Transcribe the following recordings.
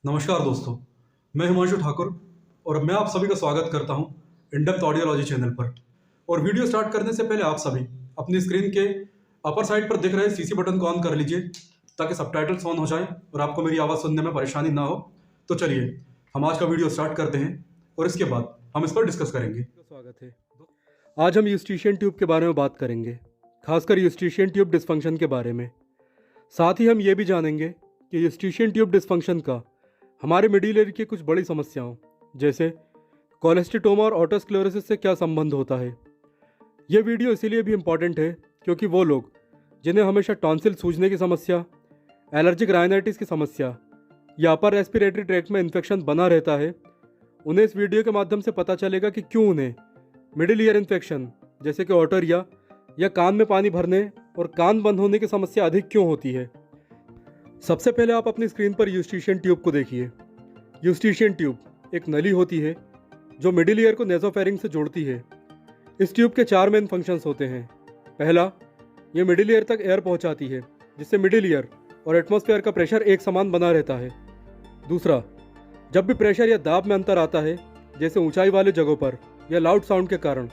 नमस्कार दोस्तों, मैं हिमांशु ठाकुर और मैं आप सभी का स्वागत करता हूं इन डेप्थ ऑडियोलॉजी चैनल पर। और वीडियो स्टार्ट करने से पहले आप सभी अपनी स्क्रीन के अपर साइड पर दिख रहे सीसी बटन को ऑन कर लीजिए ताकि सबटाइटल्स ऑन हो जाएं और आपको मेरी आवाज़ सुनने में परेशानी ना हो। तो चलिए हम आज का वीडियो स्टार्ट करते हैं और इसके बाद हम इस पर डिस्कस करेंगे। स्वागत है। आज हम यूस्ट्रीशियन ट्यूब के बारे में बात करेंगे, खासकर यूस्ट्रीशियन ट्यूब डिस्फंक्शन के बारे में। साथ ही हम ये भी जानेंगे कि यूस्ट्रीशियन ट्यूब डिस्फंक्शन का हमारे मिडिल ईयर की कुछ बड़ी समस्याओं जैसे कोलेस्टिटोमा और ऑटोस्क्लेरोसिस से क्या संबंध होता है। ये वीडियो इसीलिए भी इम्पॉर्टेंट है क्योंकि वो लोग जिन्हें हमेशा टॉन्सिल सूजने की समस्या, एलर्जिक राइनाइटिस की समस्या या अपर रेस्पिरेटरी ट्रैक्ट में इन्फेक्शन बना रहता है, उन्हें इस वीडियो के माध्यम से पता चलेगा कि क्यों उन्हें मिडिल ईयर इन्फेक्शन जैसे कि ओटोरिया या कान में पानी भरने और कान बंद होने की समस्या अधिक क्यों होती है। सबसे पहले आप अपनी स्क्रीन पर यूस्ट्रीशियन ट्यूब को देखिए। यूस्ट्रीशियन ट्यूब एक नली होती है जो मिडिल ईयर को नेज़ोफेरिंग से जोड़ती है। इस ट्यूब के 4 मेन फंक्शंस होते हैं। पहला, ये मिडिल ईयर तक एयर पहुंचाती है जिससे मिडिल ईयर और एटमॉस्फेयर का प्रेशर एक समान बना रहता है। दूसरा, जब भी प्रेशर या दाब में अंतर आता है जैसे ऊंचाई वाले जगहों पर या लाउड साउंड के कारण,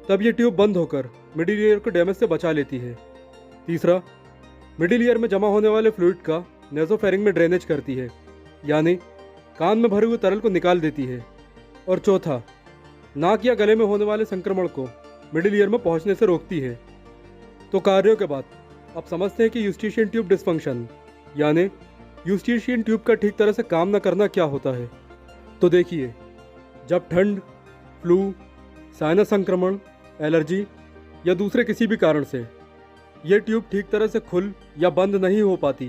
तब ये ट्यूब बंद होकर मिडिल ईयर को डैमेज से बचा लेती है। तीसरा, मिडिल ईयर में जमा होने वाले फ्लूइड का नेज़ोफेरिंग में ड्रेनेज करती है, यानी कान में भरे हुए तरल को निकाल देती है। और चौथा, नाक या गले में होने वाले संक्रमण को मिडिल ईयर में पहुंचने से रोकती है। तो कार्यों के बाद आप समझते हैं कि यूस्ट्रीशियन ट्यूब डिस्फंक्शन यानी यूस्ट्रीशियन ट्यूब का ठीक तरह से काम न करना क्या होता है। तो देखिए, जब ठंड, फ्लू, साइनस संक्रमण, एलर्जी या दूसरे किसी भी कारण से ये ट्यूब ठीक तरह से खुल या बंद नहीं हो पाती,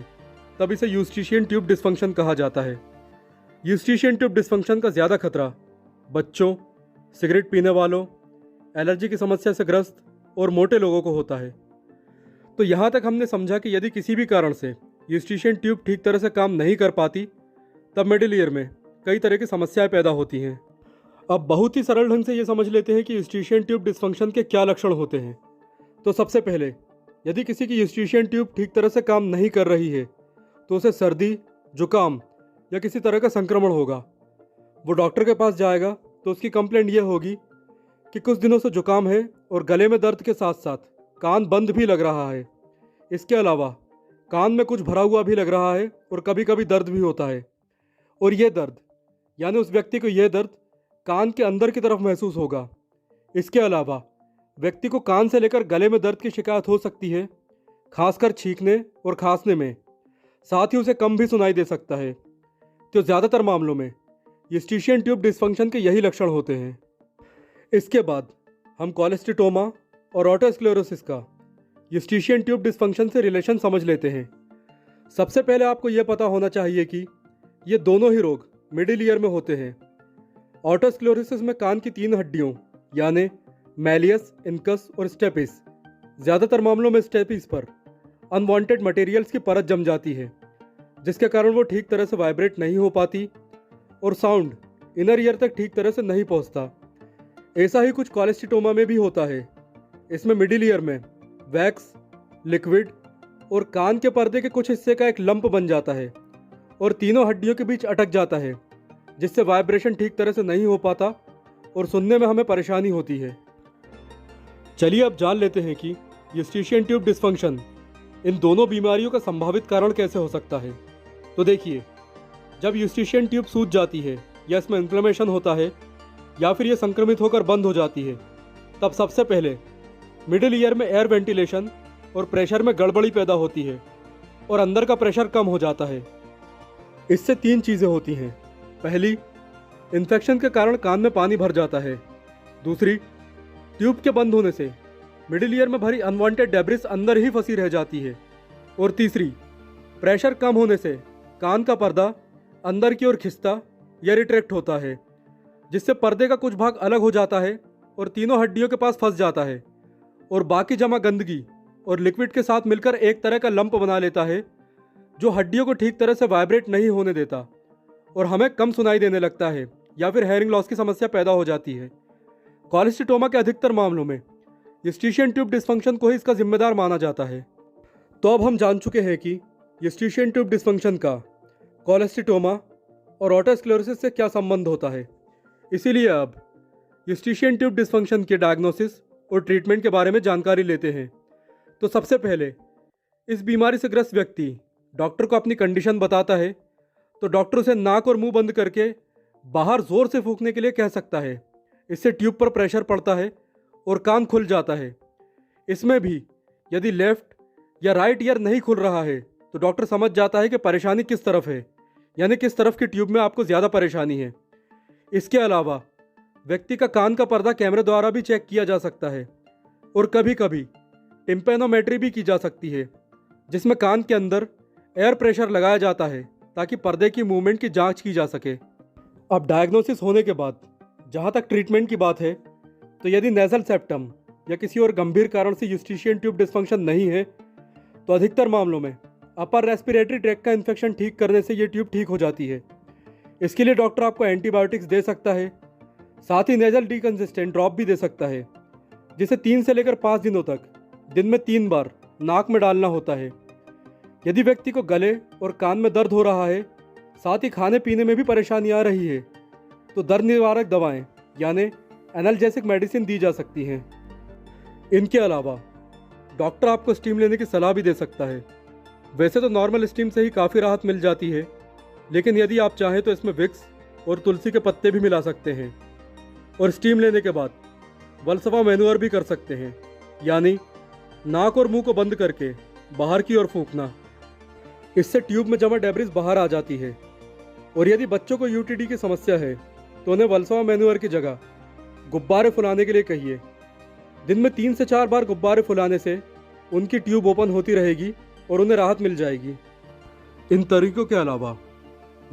तब इसे यूस्ट्रीशियन ट्यूब डिस्फंक्शन कहा जाता है। यूस्ट्रीशियन ट्यूब डिस्फंक्शन का ज़्यादा खतरा बच्चों, सिगरेट पीने वालों, एलर्जी की समस्या से ग्रस्त और मोटे लोगों को होता है। तो यहाँ तक हमने समझा कि यदि किसी भी कारण से यूस्ट्रीशियन ट्यूब ठीक तरह से काम नहीं कर पाती, तब मिडिल ईयर में कई तरह की समस्याएं पैदा होती हैं। अब बहुत ही सरल ढंग से ये समझ लेते हैं कि यूस्ट्रीशियन ट्यूब डिस्फंक्शन के क्या लक्षण होते हैं। तो सबसे पहले, यदि किसी की यूस्ट्रीशियन ट्यूब ठीक तरह से काम नहीं कर रही है तो उसे सर्दी, जुकाम या किसी तरह का संक्रमण होगा। वो डॉक्टर के पास जाएगा तो उसकी कंप्लेंट ये होगी कि कुछ दिनों से जुकाम है और गले में दर्द के साथ साथ कान बंद भी लग रहा है। इसके अलावा कान में कुछ भरा हुआ भी लग रहा है और कभी कभी दर्द भी होता है। और ये दर्द यानी उस व्यक्ति को ये दर्द कान के अंदर की तरफ महसूस होगा। इसके अलावा व्यक्ति को कान से लेकर गले में दर्द की शिकायत हो सकती है, खासकर छींकने और खांसने में। साथ ही उसे कम भी सुनाई दे सकता है। तो ज़्यादातर मामलों में यूस्ट्रीशियन ट्यूब डिस्फंक्शन के यही लक्षण होते हैं। इसके बाद हम कोलेस्टिटोमा और ऑटोस्क्लेरोसिस का यूस्ट्रीशियन ट्यूब डिस्फंक्शन से रिलेशन समझ लेते हैं। सबसे पहले आपको यह पता होना चाहिए कि ये दोनों ही रोग मिडिल ईयर में होते हैं। ऑटोस्क्लेरोसिस में कान की 3 हड्डियों यानी मैलियस, इनकस और स्टेपिस, ज़्यादातर मामलों में स्टेपिस पर अनवांटेड मटेरियल्स की परत जम जाती है जिसके कारण वो ठीक तरह से वाइब्रेट नहीं हो पाती और साउंड इनर ईयर तक ठीक तरह से नहीं पहुंचता। ऐसा ही कुछ कोलेस्टिटोमा में भी होता है। इसमें मिडिल ईयर में वैक्स, लिक्विड और कान के पर्दे के कुछ हिस्से का एक लंप बन जाता है और तीनों हड्डियों के बीच अटक जाता है जिससे वाइब्रेशन ठीक तरह से नहीं हो पाता और सुनने में हमें परेशानी होती है। चलिए अब जान लेते हैं कि यूस्ट्रीशियन ट्यूब डिस्फंक्शन इन दोनों बीमारियों का संभावित कारण कैसे हो सकता है। तो देखिए, जब यूस्ट्रीशियन ट्यूब सूज जाती है या इसमें इन्फ्लेमेशन होता है या फिर ये संक्रमित होकर बंद हो जाती है, तब सबसे पहले मिडिल ईयर में एयर वेंटिलेशन और प्रेशर में गड़बड़ी पैदा होती है और अंदर का प्रेशर कम हो जाता है। इससे 3 चीज़ें होती हैं। पहली, इन्फेक्शन के कारण कान में पानी भर जाता है। दूसरी, ट्यूब के बंद होने से मिडिल ईयर में भरी अनवांटेड डेब्रिस अंदर ही फंसी रह जाती है। और तीसरी, प्रेशर कम होने से कान का पर्दा अंदर की ओर खिंचता या रिट्रैक्ट होता है जिससे पर्दे का कुछ भाग अलग हो जाता है और तीनों हड्डियों के पास फंस जाता है और बाकी जमा गंदगी और लिक्विड के साथ मिलकर एक तरह का लंप बना लेता है जो हड्डियों को ठीक तरह से वाइब्रेट नहीं होने देता और हमें कम सुनाई देने लगता है या फिर हेयरिंग लॉस की समस्या पैदा हो जाती है। कोलेस्टिटोमा के अधिकतर मामलों में यूस्ट्रीशियन ट्यूब डिस्फंक्शन को ही इसका जिम्मेदार माना जाता है। तो अब हम जान चुके हैं कि यूस्ट्रीशियन ट्यूब डिस्फंक्शन का कोलेस्टिटोमा और ऑटोस्क्लेरोसिस से क्या संबंध होता है। इसीलिए अब यूस्टीशियन ट्यूब डिस्फंक्शन के डायग्नोसिस और ट्रीटमेंट के बारे में जानकारी लेते हैं। तो सबसे पहले इस बीमारी से ग्रस्त व्यक्ति डॉक्टर को अपनी कंडीशन बताता है तो डॉक्टर उसे नाक और मुंह बंद करके बाहर ज़ोर से फूंकने के लिए कह सकता है। इससे ट्यूब पर प्रेशर पड़ता है और कान खुल जाता है। इसमें भी यदि लेफ्ट या राइट ईयर नहीं खुल रहा है तो डॉक्टर समझ जाता है कि परेशानी किस तरफ है, यानी किस तरफ की ट्यूब में आपको ज़्यादा परेशानी है। इसके अलावा व्यक्ति का कान का पर्दा कैमरे द्वारा भी चेक किया जा सकता है और कभी कभी टिम्पेनोमेट्री भी की जा सकती है, जिसमें कान के अंदर एयर प्रेशर लगाया जाता है ताकि पर्दे की मूवमेंट की जांच की जा सके। अब डायग्नोसिस होने के बाद जहां तक ट्रीटमेंट की बात है तो यदि नेजल सेप्टम या किसी और गंभीर कारण से यूस्टीशियन ट्यूब डिस्फंक्शन नहीं है तो अधिकतर मामलों में अपर रेस्पिरेटरी ट्रैक्ट का इन्फेक्शन ठीक करने से ये ट्यूब ठीक हो जाती है। इसके लिए डॉक्टर आपको एंटीबायोटिक्स दे सकता है, साथ ही नेजल डिकंसिस्टेंट ड्रॉप भी दे सकता है, जिसे 3 से लेकर 5 दिनों तक दिन में 3 बार नाक में डालना होता है। यदि व्यक्ति को गले और कान में दर्द हो रहा है, साथ ही खाने पीने में भी परेशानी आ रही है, तो दर्द निवारक दवाएं यानी एनाल्जेसिक मेडिसिन दी जा सकती हैं। इनके अलावा डॉक्टर आपको स्टीम लेने की सलाह भी दे सकता है। वैसे तो नॉर्मल स्टीम से ही काफ़ी राहत मिल जाती है, लेकिन यदि आप चाहें तो इसमें विक्स और तुलसी के पत्ते भी मिला सकते हैं और स्टीम लेने के बाद वल्सवा मैन्योर भी कर सकते हैं, यानी नाक और मुंह को बंद करके बाहर की ओर फूंकना। इससे ट्यूब में जमा डेब्रिस बाहर आ जाती है। और यदि बच्चों को यूटीडी की समस्या है तो उन्हें वल्सवा मैन्योर की जगह गुब्बारे फुलाने के लिए कहिए। दिन में 3 से 4 बार गुब्बारे फुलाने से उनकी ट्यूब ओपन होती रहेगी और उन्हें राहत मिल जाएगी। इन तरीकों के अलावा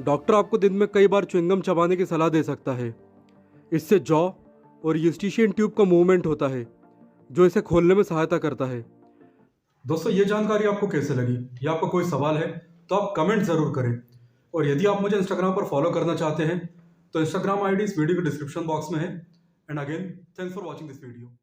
डॉक्टर आपको दिन में कई बार च्युइंगम चबाने की सलाह दे सकता है। इससे जॉ और यूस्टीशियन ट्यूब का मूवमेंट होता है जो इसे खोलने में सहायता करता है। दोस्तों, ये जानकारी आपको कैसे लगी या आपका कोई सवाल है तो आप कमेंट ज़रूर करें। और यदि आप मुझे इंस्टाग्राम पर फॉलो करना चाहते हैं तो इंस्टाग्राम आईडी इस वीडियो के डिस्क्रिप्शन बॉक्स में है। And again, thanks for watching this video.